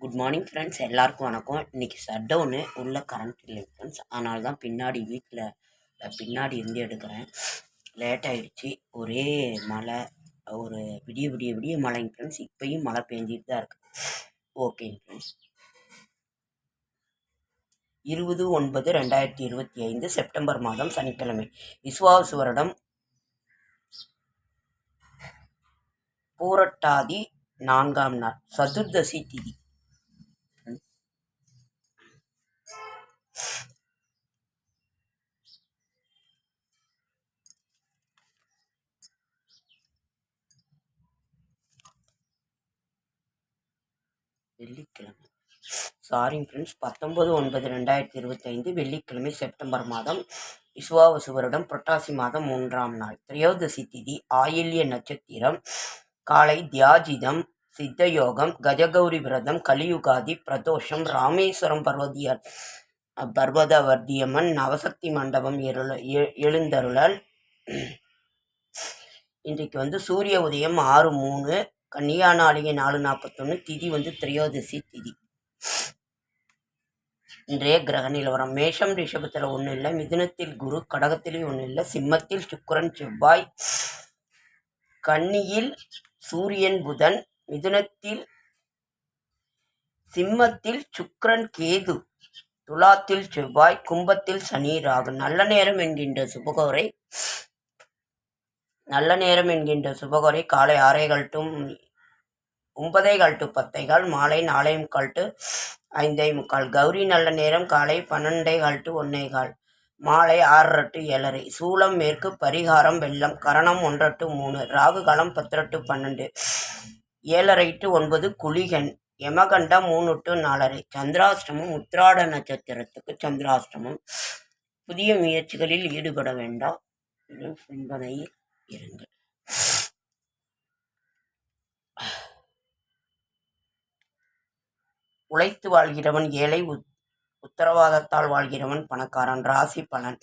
Good morning friends, எல்லாருக்கும் வணக்கம். இன்றைக்கி ஷட்டவுனு உள்ள கரண்ட் இல்லை ஃப்ரெண்ட்ஸ். அதனால தான் பின்னாடி வீட்டில் பின்னாடி இருந்து எடுக்கிறேன். லேட் ஆகிடுச்சு. ஒரே மழை, ஒரு விடிய விடிய விடிய மழைங்க ஃப்ரெண்ட்ஸ். இப்போயும் மழை பெஞ்சிட்டு தான் இருக்குது. ஓகேங்க ஃப்ரெண்ட்ஸ். 20/9/2025 செப்டம்பர் மாதம் சனிக்கிழமை. விசுவாச வருடம் பூரட்டாதி 4ஆம் நாள், சதுர்தசி திதி. வெள்ளிக்கிழமை, சாரிங் ஃப்ரெண்ட்ஸ், 19/9/2025 வெள்ளிக்கிழமை, செப்டம்பர் மாதம், விசுவாவசு வருடம் புரட்டாசி மாதம் 3ஆம் நாள், திரையோதசி திதி, ஆயில்ய நட்சத்திரம், காலை தியாஜிதம், சித்தயோகம், கஜகௌரி விரதம், கலியுகாதி, பிரதோஷம், ராமேஸ்வரம் பர்வதவர்த்தியம்மன் நவசக்தி மண்டபம் எழுந்தருளல். இன்றைக்கு சூரிய உதயம் 6:03, கன்னியா நாளிகை 4:41, திதி திரையோதசி திதி. இன்றைய கிரக நிலவரம்: மேஷம் ரிஷபத்தில் ஒன்றும் இல்லை, மிதுனத்தில் குரு, கடகத்திலே ஒன்றும் இல்லை, சிம்மத்தில் சுக்கிரன் செவ்வாய், கன்னியில் சூரியன் புதன், சிம்மத்தில் சுக்கிரன் கேது, துலாத்தில் செவ்வாய், கும்பத்தில் சனி ராகு. நல்ல நேரம் என்கின்ற சுபகோரை காலை 6:15 to 9:15 to 10:15, மாலை 4:45 to 5:45. கௌரி நல்ல நேரம் காலை 12:15 to 1:15, மாலை 6:30 to 7:30. சூலம் மேற்கு, பரிகாரம் வெள்ளம், கரணம் 1 to 3, ராகு காலம் 10 to 12, 7:30 to 9, குளிகன், யமகண்டம் 3 to 4:30. சந்திராஷ்டமம், உத்திராட நட்சத்திரத்துக்கு சந்திராஷ்டமம். புதிய முயற்சிகளில் ஈடுபட வேண்டாம், சிந்தனையில் இருங்கள். உழைத்து வாழ்கிறவன் ஏழை, உத்தரவாதத்தால் வாழ்கிறவன் பணக்காரன். ராசி பலன்: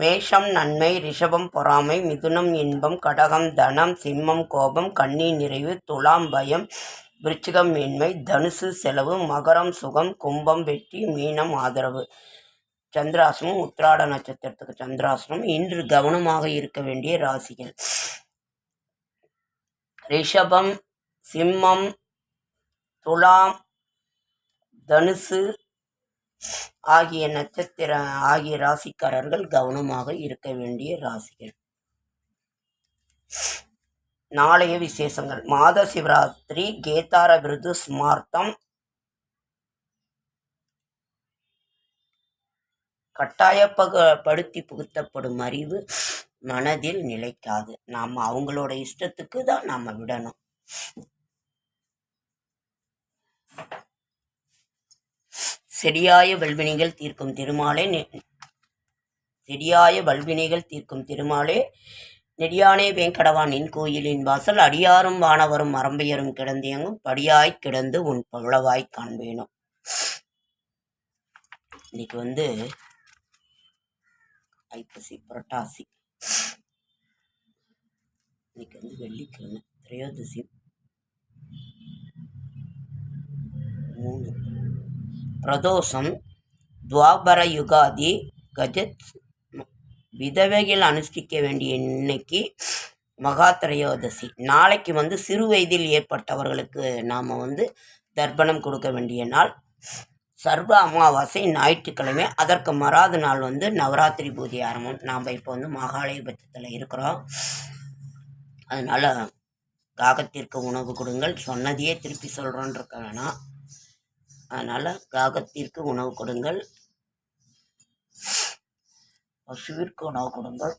மேஷம் நன்மை, ரிஷபம் பொறாமை, மிதுனம் இன்பம், கடகம் தனம், சிம்மம் கோபம், கன்னி நிறைவு, துலாம் பயம், விருச்சிகம் மேன்மை, தனுசு செலவு, மகரம் சுகம், கும்பம் வெற்றி, மீனம் ஆதரவு. சந்திராசனம், உத்திராட நட்சத்திரத்துக்கு சந்திராசனம். இன்று கவனமாக இருக்க வேண்டிய ராசிகள்: ரிஷபம், சிம்மம், துலாம், தனுசு ஆகிய ராசிக்காரர்கள் கவனமாக இருக்க வேண்டிய ராசிகள். நாளைய விசேஷங்கள்: மாத சிவராத்திரி, கேதார விருது ஸ்மார்த்தம், கட்டாயப்படுத்தி புகுத்தப்படும் அறிவு மனதில் நிலைக்காது. நாம் அவங்களோட இஷ்டத்துக்கு தான் நாம் விடணும். செடியாய வல்வினைகள் தீர்க்கும் திருமாலே, நெடியானே வேங்கடவானின் கோயிலின் வாசல், அடியாரும் வானவரும் மரம்பெயரும் கிடந்தியங்கும் படியாய் கிடந்து உன் பவளவாய் காண்பேனும். இன்னைக்கு ஐப்பசி புரட்டாசி. இன்னைக்கு வெள்ளிக்கிழமை, திரையோதசி 3, பிரதோஷம், துவாபர யுகாதி, கஜத். விதவைகள் அனுஷ்டிக்க வேண்டிய இன்னைக்கு மகா திரையோதசி. நாளைக்கு சிறு வயதில் ஏற்பட்டவர்களுக்கு நாம் தர்ப்பணம் கொடுக்க வேண்டிய நாள். சர்வ அமாவாசை ஞாயிற்றுக்கிழமை. அதற்கு மறாத நாள் நவராத்திரி பூஜை ஆரம்பம். நாம் இப்போ மகாலயபட்சத்தில் இருக்கிறோம். அதனால் காகத்திற்கு உணவு கொடுங்கள். சொன்னதையே திருப்பி சொல்கிறோன்னு இருக்க வேணாம். அதனால் காகத்திற்கு உணவு கொடுங்கள், பசுவிற்கு உணவு கொடுங்கள்.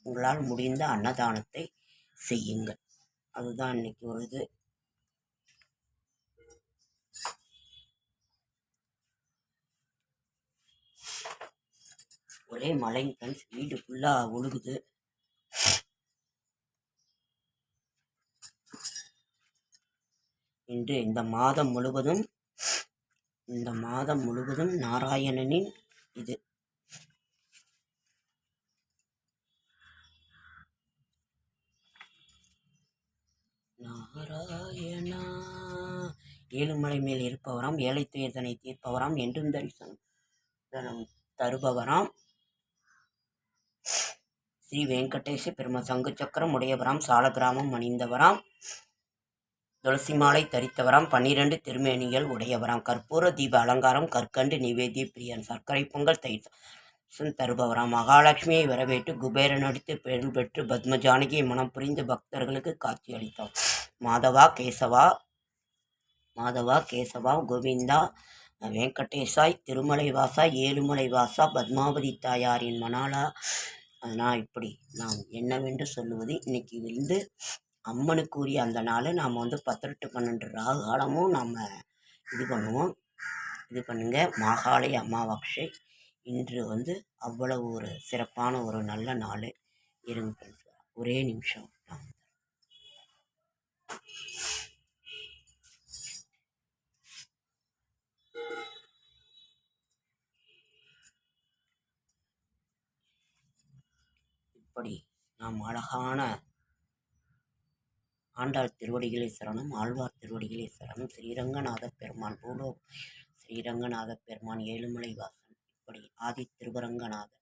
உங்களால் முடிந்த அன்னதானத்தை செய்யுங்கள். அதுதான் இன்னைக்கு ஒரு இது. ஒரே மழை ஃப்ரெண்ட்ஸ், வீடு ஃபுல்லாக ஒழுகுது. இன்று இந்த மாதம் முழுவதும் நாராயணனின் இது. நாராயணா ஏழுமலை மேல் இருப்பவராம், ஏழை துயர்தனை தீர்ப்பவராம், என்றும் தரிசனம் தருபவராம், ஸ்ரீ வெங்கடேச பெரும சங்கு சக்கரம் உடையவராம், சாலகிராமம் அணிந்தவராம், துளசி மாலை தரித்தவராம், 12 திருமேனிகள் உடையவராம், கற்பூர தீப அலங்காரம், கற்கண்டு நிவேதிய பிரியன், சர்க்கரை பொங்கல் தயிர் தருபவராம், மகாலட்சுமியை வரவேற்று குபேரன் அடித்து பெருள் பெற்று பத்மஜானகியை மனம் புரிந்து பக்தர்களுக்கு காட்சி அளித்தவர். மாதவா கேசவா கோவிந்தா வெங்கடேசாய் திருமலை வாசா ஏழுமலை வாசா பத்மாவதி தாயாரின் மணாலா. அதனால் இப்படி நாம் என்னவென்று சொல்லுவது, இன்னைக்கு வந்து அம்மனுக்குரிய அந்த நாள் நாம் வந்து 10 to 12 ராகு காலமும் நாம் இது பண்ணுங்க. மாகாளி அமாவாசை இன்று வந்து அவ்வளவு ஒரு சிறப்பான ஒரு நல்ல நாள். இருங்க ஒரே நிமிஷம். இப்படி நாம் அழகான ஆண்டாள் திருவடிகளை சரணம், ஆழ்வார் திருவடிகளை சரணம், ஸ்ரீரங்கநாத பெருமான் பூலோக ஸ்ரீரங்கநாத பெருமான், ஏழுமலை வாசன், இப்படி ஆதி திருவரங்கநாதர்,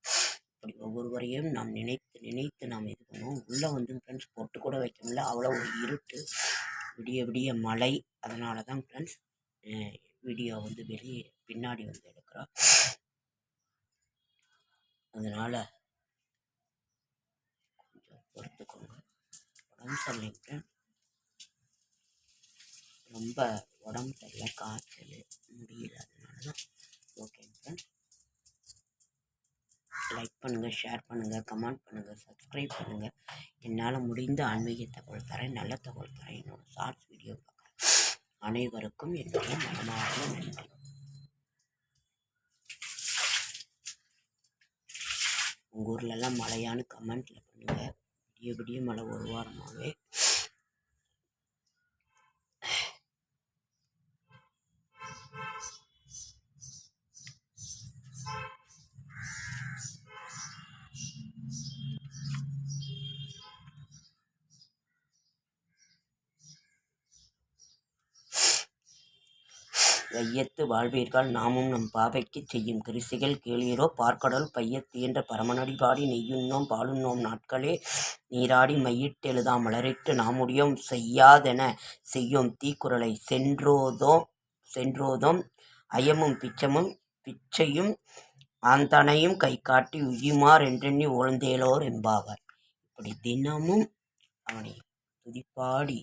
இப்படி ஒவ்வொருவரையும் நாம் நினைத்து நாம் இது பண்ணுவோம். உள்ளே வந்து ஃப்ரெண்ட்ஸ் பொட்டு கூட வைக்க முடியல, அவ்வளோ ஒரு இருட்டு, விடிய மழை. அதனால தான் ஃப்ரெண்ட்ஸ் வீடியோ வந்து வெளியே பின்னாடி வந்து எடுக்கிறோம். அதனால் கொஞ்சம் பொறுத்துக்கோங்க. உடம்பு சரியில்லை, ரொம்ப உடம்பு சரியில்லை, காய்ச்சல் முடியல. அதனால தான். ஓகே ஃப்ரெண்ட்ஸ், லைக் பண்ணுங்கள், ஷேர் பண்ணுங்கள், கமெண்ட் பண்ணுங்கள், சப்ஸ்கிரைப் பண்ணுங்கள். என்னால் முடிந்த ஆன்மீக தகவல் தரேன், நல்ல தகவல் தரேன். என்னோடய ஷார்ட்ஸ் வீடியோ பார்க்குறேன் அனைவருக்கும் என்னுடைய மனமார்ந்த நன்றி. உங்கள் ஊர்லெல்லாம் மழையானு கமெண்ட்டில் பண்ணுங்கள். விடிய மழை ஒரு வாரமாகவே. வையத்து வாழ்வீர்கள் நாமும் நம் பாவைக்கு செய்யும் கிருசிகள் கேளீரோ, பார்க்கடல் பையத்து என்ற பரமனடி பாடி நெய்யுண்ணோம் பாலுண்ணோம் நாட்களே, நீராடி மையிட்டெழுதா மலரிட்டு நாமுடியோம் செய்யாதென செய்யோம் தீக்குறளை சென்றோதோம் அயமும் பிச்சையும் ஆந்தனையும் கை காட்டி உயுமார் என்றெண்ணி உழந்தேலோர் என்பாவார். இப்படி தினமும் அவனை துதிப்பாடி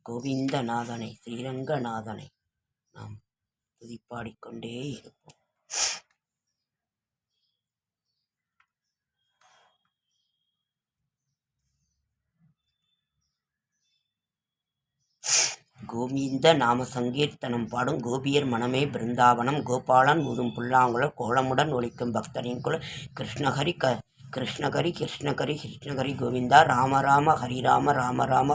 கோவிந்தநாதனை ஸ்ரீரங்கநாதனை நாம் துதிப்பாடிக்கொண்டே இருப்போம். கோவிந்த நாம சங்கீர்த்தனம் பாடும் கோபியர் மனமே பிருந்தாவனம், கோபாலன் ஊதும் புல்லாங்குழல் கோலமுடன் ஒலிக்கும் பக்தரின் குரல், கிருஷ்ணகரி கிருஷ்ணகரி கோவிந்தா, ராம ஹரிராம ராம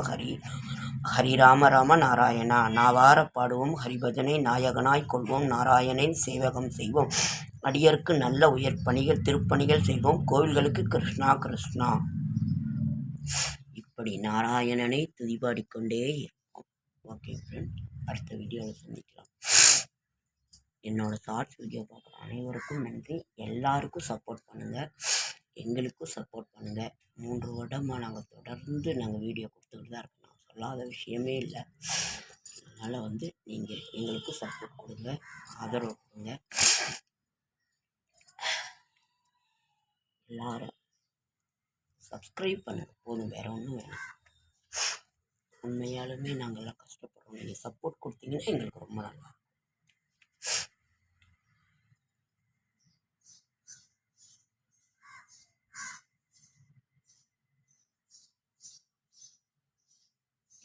ஹரிராம நாராயணா. நாவார பாடுவோம் ஹரிபஜனை, நாயகனாய் கொள்வோம் நாராயணன் சேவகம் செய்வோம், அடியருக்கு நல்ல உயர்பணிகள் திருப்பணிகள் செய்வோம், கோவில்களுக்கு கிருஷ்ணா. இப்படி நாராயணனை துதிபாடிக்கொண்டே இருப்போம். ஓகே ஃப்ரெண்ட், அடுத்த வீடியோவில் சந்திக்கலாம். என்னோட ஷார்ட்ஸ் வீடியோ பார்க்குற அனைவருக்கும் நன்றி. எல்லாருக்கும் சப்போர்ட் பண்ணுங்கள், எங்களுக்கும் சப்போர்ட் பண்ணுங்கள். 3 வருடமாக நாங்கள் தொடர்ந்து வீடியோ கொடுத்துக்கிட்டு தான் இருக்கோம். நான் சொல்லாத விஷயமே இல்லை. அதனால் வந்து நீங்கள் எங்களுக்கு சப்போர்ட் கொடுங்க, ஆதரவு கொடுங்க. எல்லாரும் சப்ஸ்கிரைப் பண்ணுங்க போதும், வேறு ஒன்றும் வேணும். உண்மையாலுமே நாங்கள்லாம் கஷ்டப்படுறோம், நீங்கள் சப்போர்ட் கொடுத்தீங்கன்னா எங்களுக்கு ரொம்ப நல்லா.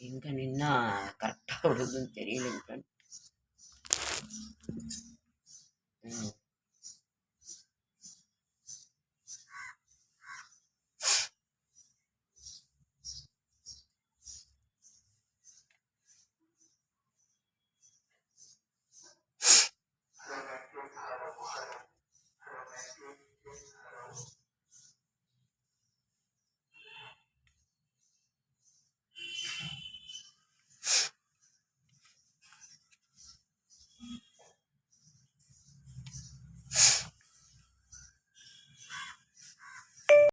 எங்கே நின்னா கரெக்டாக விடுதுன்னு தெரியலைங்க ஃப்ரெண்ட்.